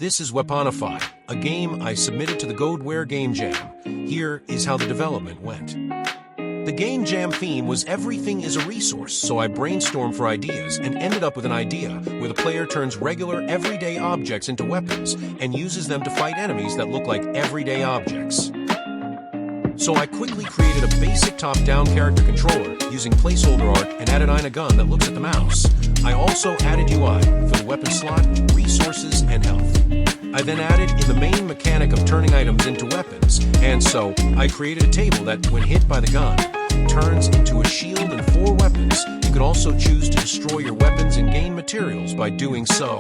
This is Weaponify, a game I submitted to the GoedWare Gamejam. Here is how the development went. The Gamejam theme was everything is a resource, so I brainstormed for ideas and ended up with an idea where the player turns regular, everyday objects into weapons and uses them to fight enemies that look like everyday objects. So I quickly created a basic top-down character controller using placeholder art and added in a gun that looks at the mouse. I also added UI for the weapon slot, resources, and health. I then added in the main mechanic of turning items into weapons, and so I created a table that, when hit by the gun, turns into a shield and 4 weapons. You can also choose to destroy your weapons and gain materials by doing so.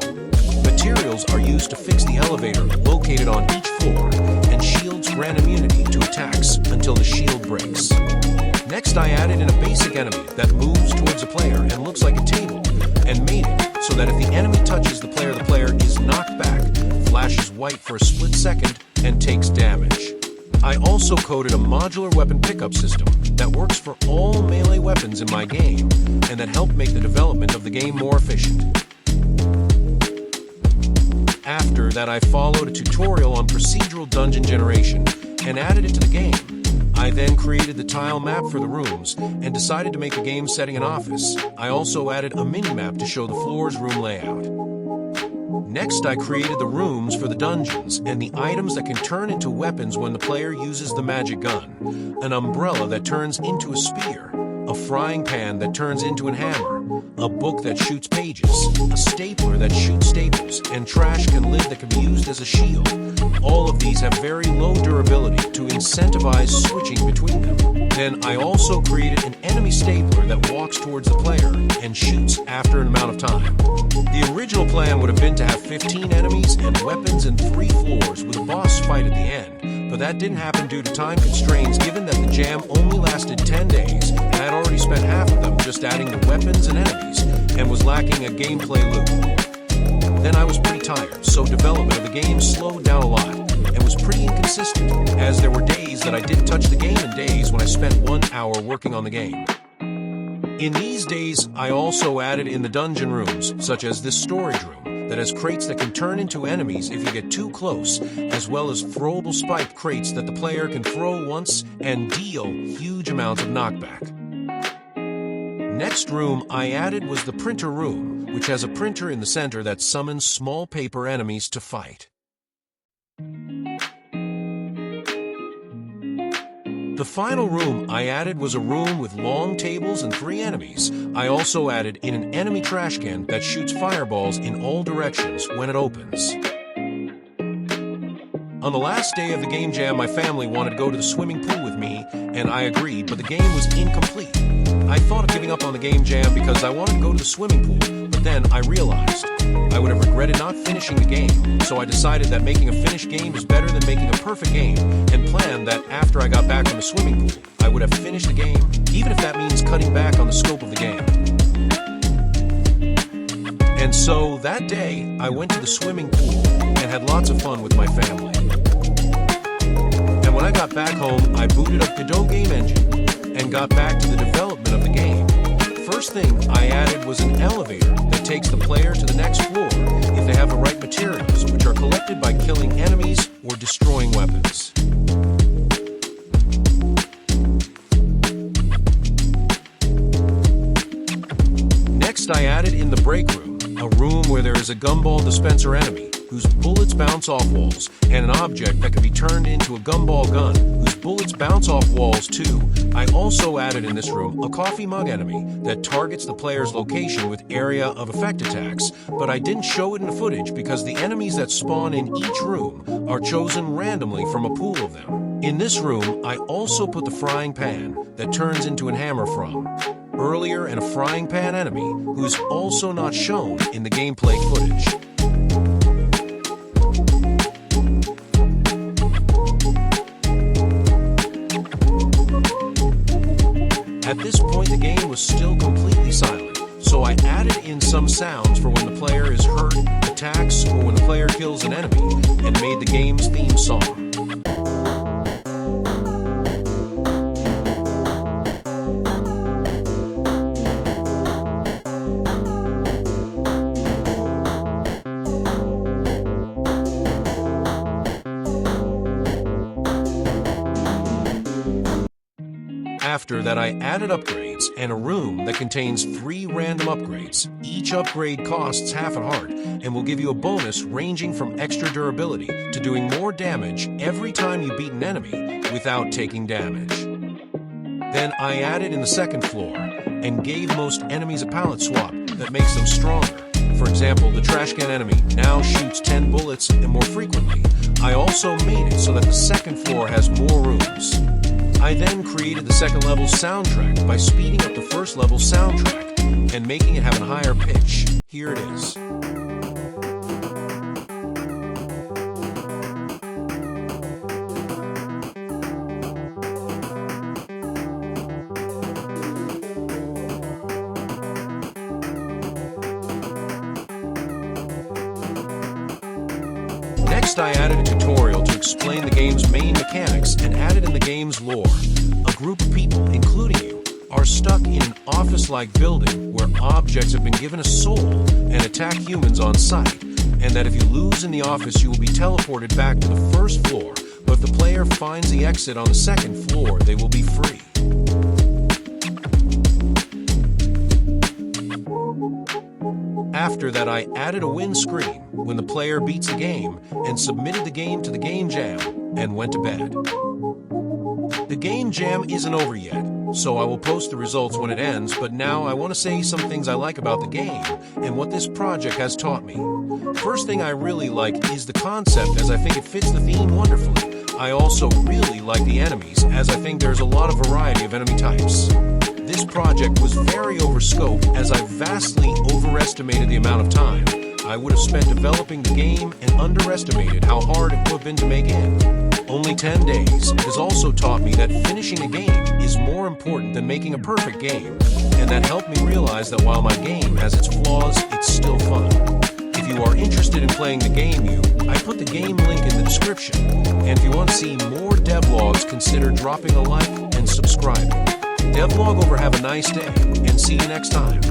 Materials are used to fix the elevator located on each floor, and shields grant immunity to attacks until the shield breaks. Next, I added in a basic enemy that moves towards the player and looks like a table, and made it so that if the enemy touches the player is knocked back, flashes white for a split second, and takes damage. I also coded a modular weapon pickup system that works for all melee weapons in my game, and that helped make the development of the game more efficient. After that, I followed a tutorial on procedural dungeon generation and added it to the game. I then created the tile map for the rooms and decided to make the game setting an office. I also added a mini-map to show the floor's room layout. Next, I created the rooms for the dungeons and the items that can turn into weapons when the player uses the magic gun. An umbrella that turns into a spear, a frying pan that turns into a hammer, a book that shoots pages, a stapler that shoots staples, and trash can lid that can be used as a shield. All of these have very low durability to incentivize switching between them. Then I also created an enemy stapler that walks towards the player and shoots after an amount of time. The original plan would have been to have 15 enemies and weapons and 3 floors with a boss fight at the end, but that didn't happen due to time constraints given that the jam only lasted 10 days and I had already spent half of them just adding the weapons and enemies and was lacking a gameplay loop. Then I was pretty tired, so development of the game slowed down a lot and was pretty inconsistent, as there were days that I didn't touch the game and days when I spent 1 hour working on the game. In these days, I also added in the dungeon rooms, such as this storage room, that has crates that can turn into enemies if you get too close, as well as throwable spike crates that the player can throw once and deal huge amounts of knockback. Next room I added was the printer room, which has a printer in the center that summons small paper enemies to fight. The final room I added was a room with long tables and 3 enemies. I also added in an enemy trash can that shoots fireballs in all directions when it opens. On the last day of the game jam, my family wanted to go to the swimming pool with me, and I agreed, but the game was incomplete. I thought of giving up on the game jam because I wanted to go to the swimming pool, but then I realized I would have regretted not finishing the game, so I decided that making a finished game is better than making a perfect game, and planned that after I got back from the swimming pool, I would have finished the game, even if that means cutting back on the scope of the game. And so that day, I went to the swimming pool and had lots of fun with my family. And when I got back home, I booted up GoedWare and got back to the development of the game. First thing I added was an elevator that takes the player to the next floor if they have the right materials, which are collected by killing enemies or destroying weapons. Next, I added in the break room, a room where there is a gumball dispenser enemy whose bullets bounce off walls, and an object that can be turned into a gumball gun whose bullets bounce off walls too. I also added in this room a coffee mug enemy that targets the player's location with area of effect attacks, but I didn't show it in the footage because the enemies that spawn in each room are chosen randomly from a pool of them. In this room, I also put the frying pan that turns into a hammer from earlier, and a frying pan enemy who is also not shown in the gameplay footage. At this point, the game was still completely silent, so I added in some sounds for when the player is hurt, attacks, or when the player kills an enemy, and made the game's theme song. After that, I added upgrades and a room that contains 3 random upgrades. Each upgrade costs half a heart and will give you a bonus ranging from extra durability to doing more damage every time you beat an enemy without taking damage. Then I added in the second floor and gave most enemies a pallet swap that makes them stronger. For example, the trash can enemy now shoots 10 bullets and more frequently. I also made it so that the second floor has more rooms. I then created the second level's soundtrack by speeding up the first level's soundtrack and making it have a higher pitch. Here it is. Next, I added a tutorial to explain the game's main mechanics and added in the game's lore. A group of people, including you, are stuck in an office-like building where objects have been given a soul and attack humans on sight, and that if you lose in the office, you will be teleported back to the first floor, but if the player finds the exit on the second floor, they will be free. After that, I added a win screen when the player beats the game and submitted the game to the Gamejam and went to bed. The Gamejam isn't over yet, so I will post the results when it ends, but now I want to say some things I like about the game and what this project has taught me. First thing I really like is the concept, as I think it fits the theme wonderfully. I also really like the enemies, as I think there's a lot of variety of enemy types. This project was very over scope, as I vastly overestimated the amount of time I would have spent developing the game and underestimated how hard it would have been to make it. Only 10 days has also taught me that finishing a game is more important than making a perfect game, and that helped me realize that while my game has its flaws, it's still fun. If you are interested in playing the game, I put the game link in the description, and if you want to see more devlogs, consider dropping a like and subscribing. Devlog over, have a nice day, and see you next time.